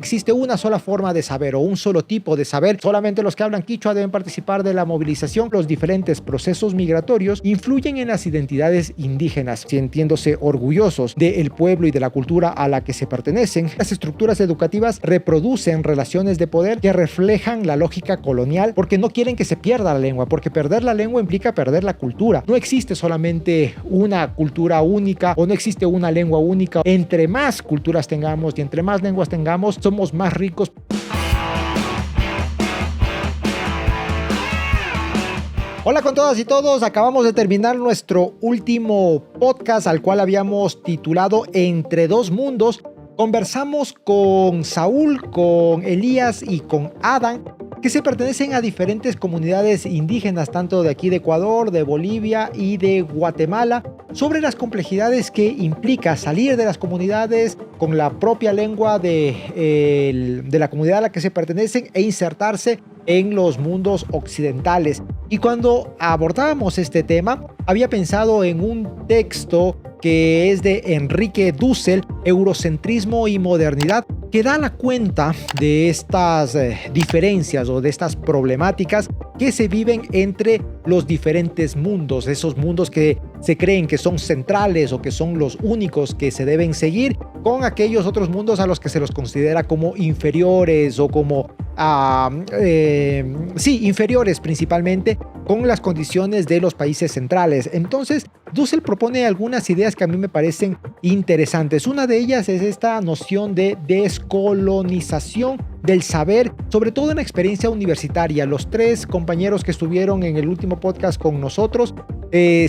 existe una sola forma de saber o un solo tipo de saber. Solamente los que hablan quichua deben participar de la movilización. Los diferentes procesos migratorios influyen en las identidades indígenas, sintiéndose orgullosos del pueblo y de la cultura a la que se pertenecen. Las estructuras educativas reproducen relaciones de poder que reflejan la lógica colonial porque no quieren que se pierda la lengua, porque perder la lengua implica perder la cultura. No existe solamente una cultura única o no existe una lengua única. Entre más culturas tengamos y entre más lenguas tengamos, somos más ricos. Hola con todas y todos, acabamos de terminar nuestro último podcast al cual habíamos titulado Entre dos mundos. Conversamos con Saúl, con Elías y con Adán, que se pertenecen a diferentes comunidades indígenas, tanto de aquí de Ecuador, de Bolivia y de Guatemala, sobre las complejidades que implica salir de las comunidades con la propia lengua de la comunidad a la que se pertenecen e insertarse en los mundos occidentales. Y cuando abordábamos este tema, había pensado en un texto que es de Enrique Dussel, Eurocentrismo y Modernidad, que da la cuenta de estas diferencias o de estas problemáticas que se viven entre los diferentes mundos, esos mundos que se creen que son centrales o que son los únicos que se deben seguir, con aquellos otros mundos a los que se los considera como inferiores o como inferiores principalmente, con las condiciones de los países centrales. Entonces, Dussel propone algunas ideas que a mí me parecen interesantes. Una de ellas es esta noción de descolonización del saber, sobre todo en la experiencia universitaria. Los tres compañeros que estuvieron en el último podcast con nosotros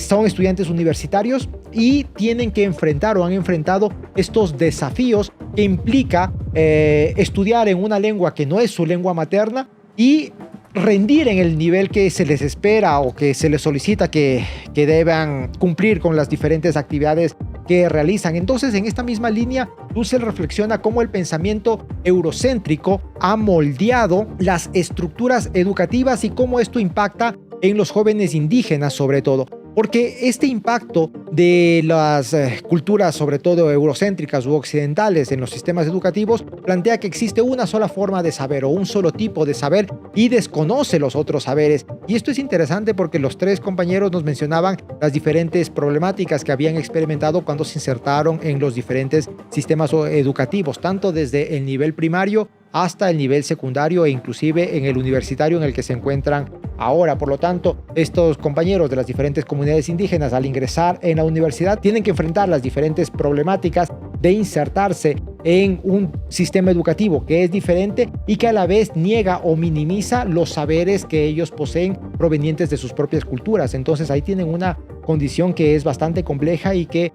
son estudiantes universitarios y tienen que enfrentar o han enfrentado estos desafíos que implica estudiar en una lengua que no es su lengua materna y rendir en el nivel que se les espera o que se les solicita que deban cumplir con las diferentes actividades que realizan. Entonces, en esta misma línea, Dussel reflexiona cómo el pensamiento eurocéntrico ha moldeado las estructuras educativas y cómo esto impacta en los jóvenes indígenas sobre todo. Porque este impacto de las culturas, sobre todo eurocéntricas u occidentales, en los sistemas educativos, plantea que existe una sola forma de saber o un solo tipo de saber y desconoce los otros saberes. Y esto es interesante porque los tres compañeros nos mencionaban las diferentes problemáticas que habían experimentado cuando se insertaron en los diferentes sistemas educativos, tanto desde el nivel primario hasta el nivel secundario e inclusive en el universitario en el que se encuentran ahora. Por lo tanto, estos compañeros de las diferentes comunidades indígenas al ingresar en la universidad tienen que enfrentar las diferentes problemáticas de insertarse en un sistema educativo que es diferente y que a la vez niega o minimiza los saberes que ellos poseen provenientes de sus propias culturas. Entonces ahí tienen una condición que es bastante compleja y que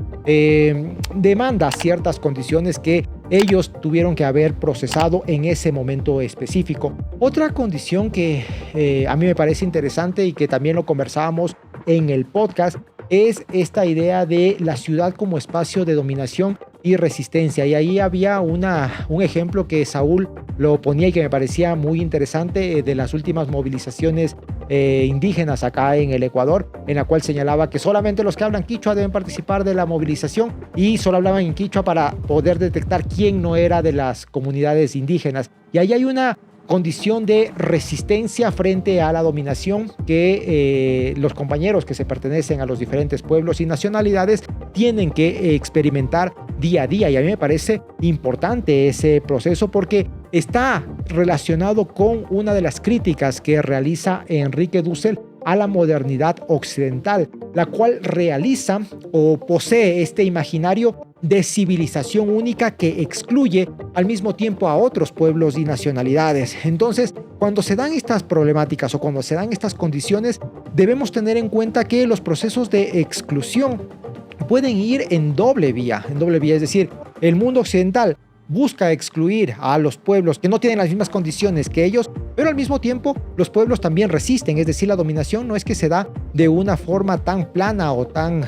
demanda ciertas condiciones que ellos tuvieron que haber procesado en ese momento específico. Otra condición que a mí me parece interesante y que también lo conversábamos en el podcast es esta idea de la ciudad como espacio de dominación y resistencia. Y ahí había un ejemplo que Saúl lo ponía y que me parecía muy interesante de las últimas movilizaciones indígenas acá en el Ecuador, en la cual señalaba que solamente los que hablan quichua deben participar de la movilización y solo hablaban en quichua para poder detectar quién no era de las comunidades indígenas. Y ahí hay una condición de resistencia frente a la dominación que los compañeros que se pertenecen a los diferentes pueblos y nacionalidades tienen que experimentar día a día. Y a mí me parece importante ese proceso porque está relacionado con una de las críticas que realiza Enrique Dussel a la modernidad occidental, la cual realiza o posee este imaginario de civilización única que excluye al mismo tiempo a otros pueblos y nacionalidades. Entonces, cuando se dan estas problemáticas o cuando se dan estas condiciones, debemos tener en cuenta que los procesos de exclusión pueden ir en doble vía, es decir, el mundo occidental busca excluir a los pueblos que no tienen las mismas condiciones que ellos, pero al mismo tiempo los pueblos también resisten, es decir, la dominación no es que se da de una forma tan plana o tan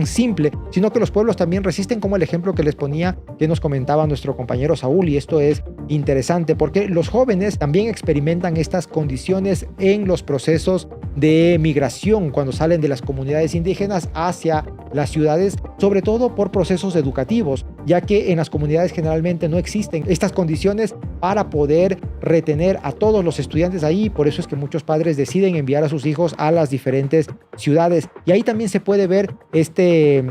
simple, sino que los pueblos también resisten, como el ejemplo que les ponía, que nos comentaba nuestro compañero Saúl, y esto es interesante porque los jóvenes también experimentan estas condiciones en los procesos de migración cuando salen de las comunidades indígenas hacia las ciudades, sobre todo por procesos educativos, ya que en las comunidades generalmente no existen estas condiciones para poder retener a todos los estudiantes ahí. Por eso es que muchos padres deciden enviar a sus hijos a las diferentes ciudades. Y ahí también se puede ver este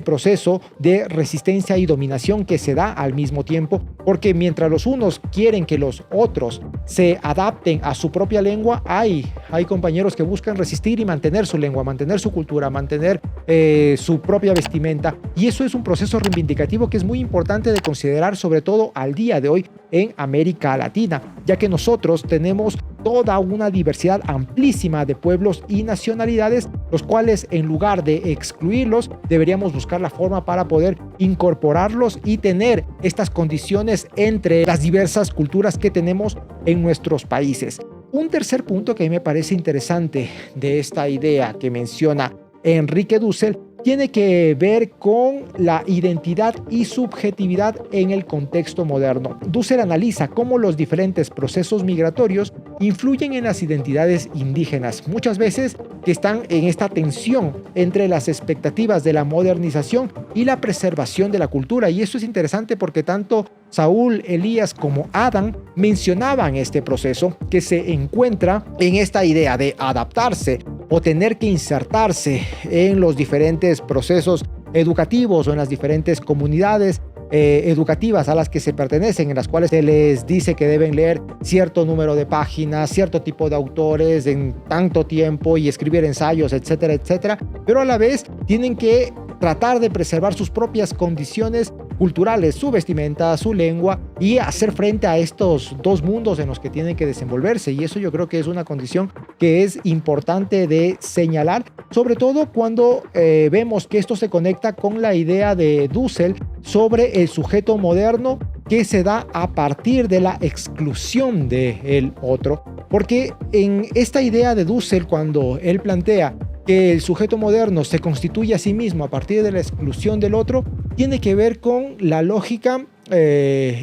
proceso de resistencia y dominación que se da al mismo tiempo, porque mientras los unos quieren que los otros se adapten a su propia lengua, hay compañeros que buscan resistir y mantener su lengua, mantener su cultura, mantener su propia vestimenta. Y eso es un proceso reivindicativo que es muy importante de considerar, sobre todo al día de hoy en América Latina, ya que nosotros tenemos toda una diversidad amplísima de pueblos y nacionalidades, los cuales en lugar de excluirlos, deberíamos buscar la forma para poder incorporarlos y tener estas condiciones entre las diversas culturas que tenemos en nuestros países. Un tercer punto que a mí me parece interesante de esta idea que menciona Enrique Dussel tiene que ver con la identidad y subjetividad en el contexto moderno. Dussel analiza cómo los diferentes procesos migratorios influyen en las identidades indígenas, muchas veces que están en esta tensión entre las expectativas de la modernización y la preservación de la cultura. Y eso es interesante porque tanto Saúl, Elías como Adam mencionaban este proceso que se encuentra en esta idea de adaptarse o tener que insertarse en los diferentes procesos educativos o en las diferentes comunidades educativas a las que se pertenecen, en las cuales se les dice que deben leer cierto número de páginas, cierto tipo de autores en tanto tiempo y escribir ensayos, etcétera, etcétera, pero a la vez tienen que tratar de preservar sus propias condiciones culturales, su vestimenta, su lengua, y hacer frente a estos dos mundos en los que tienen que desenvolverse. Y eso yo creo que es una condición que es importante de señalar, sobre todo cuando vemos que esto se conecta con la idea de Dussel sobre el sujeto moderno que se da a partir de la exclusión del otro. Porque en esta idea de Dussel, cuando él plantea que el sujeto moderno se constituye a sí mismo a partir de la exclusión del otro, tiene que ver con la lógica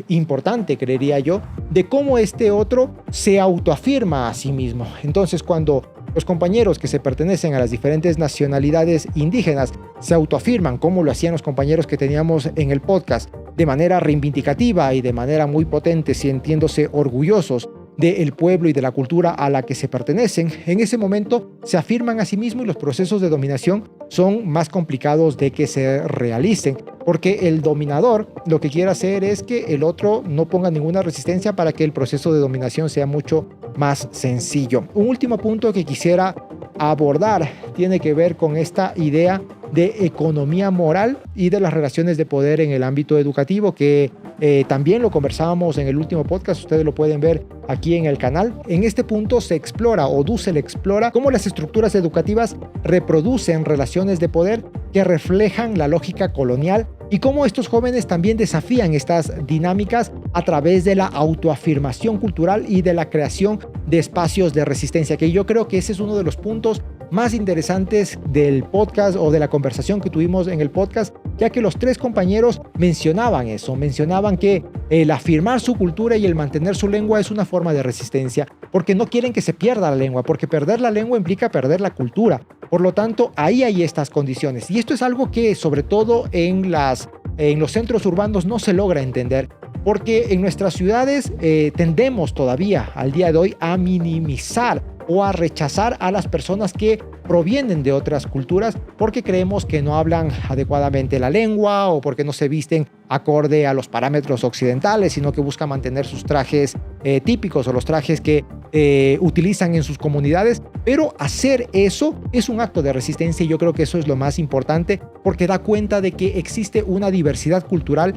importante, creería yo, de cómo este otro se autoafirma a sí mismo. Entonces, cuando los compañeros que se pertenecen a las diferentes nacionalidades indígenas se autoafirman, como lo hacían los compañeros que teníamos en el podcast, de manera reivindicativa y de manera muy potente, sintiéndose orgullosos del pueblo y de la cultura a la que se pertenecen, en ese momento se afirman a sí mismos y los procesos de dominación son más complicados de que se realicen, porque el dominador lo que quiere hacer es que el otro no ponga ninguna resistencia para que el proceso de dominación sea mucho más sencillo. Un último punto que quisiera abordar tiene que ver con esta idea de economía moral y de las relaciones de poder en el ámbito educativo, que también lo conversábamos en el último podcast, ustedes lo pueden ver aquí en el canal. En este punto se explora, o Dussel explora, cómo las estructuras educativas reproducen relaciones de poder que reflejan la lógica colonial y cómo estos jóvenes también desafían estas dinámicas a través de la autoafirmación cultural y de la creación de espacios de resistencia, que yo creo que ese es uno de los puntos más interesantes del podcast o de la conversación que tuvimos en el podcast, ya que los tres compañeros mencionaban eso, mencionaban que el afirmar su cultura y el mantener su lengua es una forma de resistencia, porque no quieren que se pierda la lengua, porque perder la lengua implica perder la cultura. Por lo tanto, ahí hay estas condiciones. Y esto es algo que, sobre todo en los centros urbanos, no se logra entender, porque en nuestras ciudades tendemos todavía al día de hoy a minimizar o a rechazar a las personas que provienen de otras culturas porque creemos que no hablan adecuadamente la lengua o porque no se visten acorde a los parámetros occidentales, sino que buscan mantener sus trajes típicos o los trajes que utilizan en sus comunidades. Pero hacer eso es un acto de resistencia y yo creo que eso es lo más importante, porque da cuenta de que existe una diversidad cultural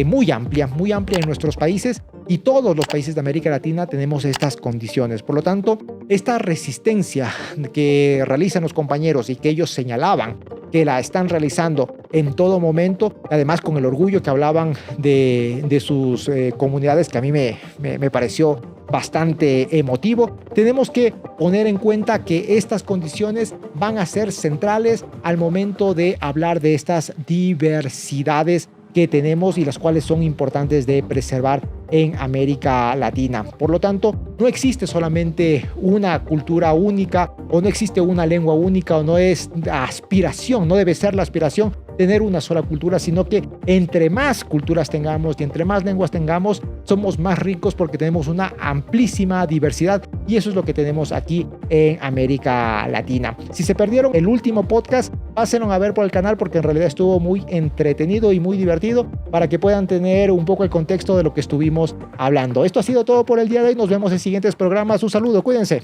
muy amplia en nuestros países, y todos los países de América Latina tenemos estas condiciones. Por lo tanto, esta resistencia que realizan los compañeros y que ellos señalaban que la están realizando en todo momento, además con el orgullo que hablaban de sus comunidades, que a mí me pareció bastante emotivo, tenemos que poner en cuenta que estas condiciones van a ser centrales al momento de hablar de estas diversidades que tenemos y las cuales son importantes de preservar en América Latina. Por lo tanto, no existe solamente una cultura única o no existe una lengua única o no es aspiración, no debe ser la aspiración tener una sola cultura, sino que entre más culturas tengamos y entre más lenguas tengamos, somos más ricos porque tenemos una amplísima diversidad, y eso es lo que tenemos aquí en América Latina. Si se perdieron el último podcast, pásenlo a ver por el canal porque en realidad estuvo muy entretenido y muy divertido para que puedan tener un poco el contexto de lo que estuvimos hablando. Esto ha sido todo por el día de hoy. Nos vemos en siguientes programas. Un saludo, cuídense.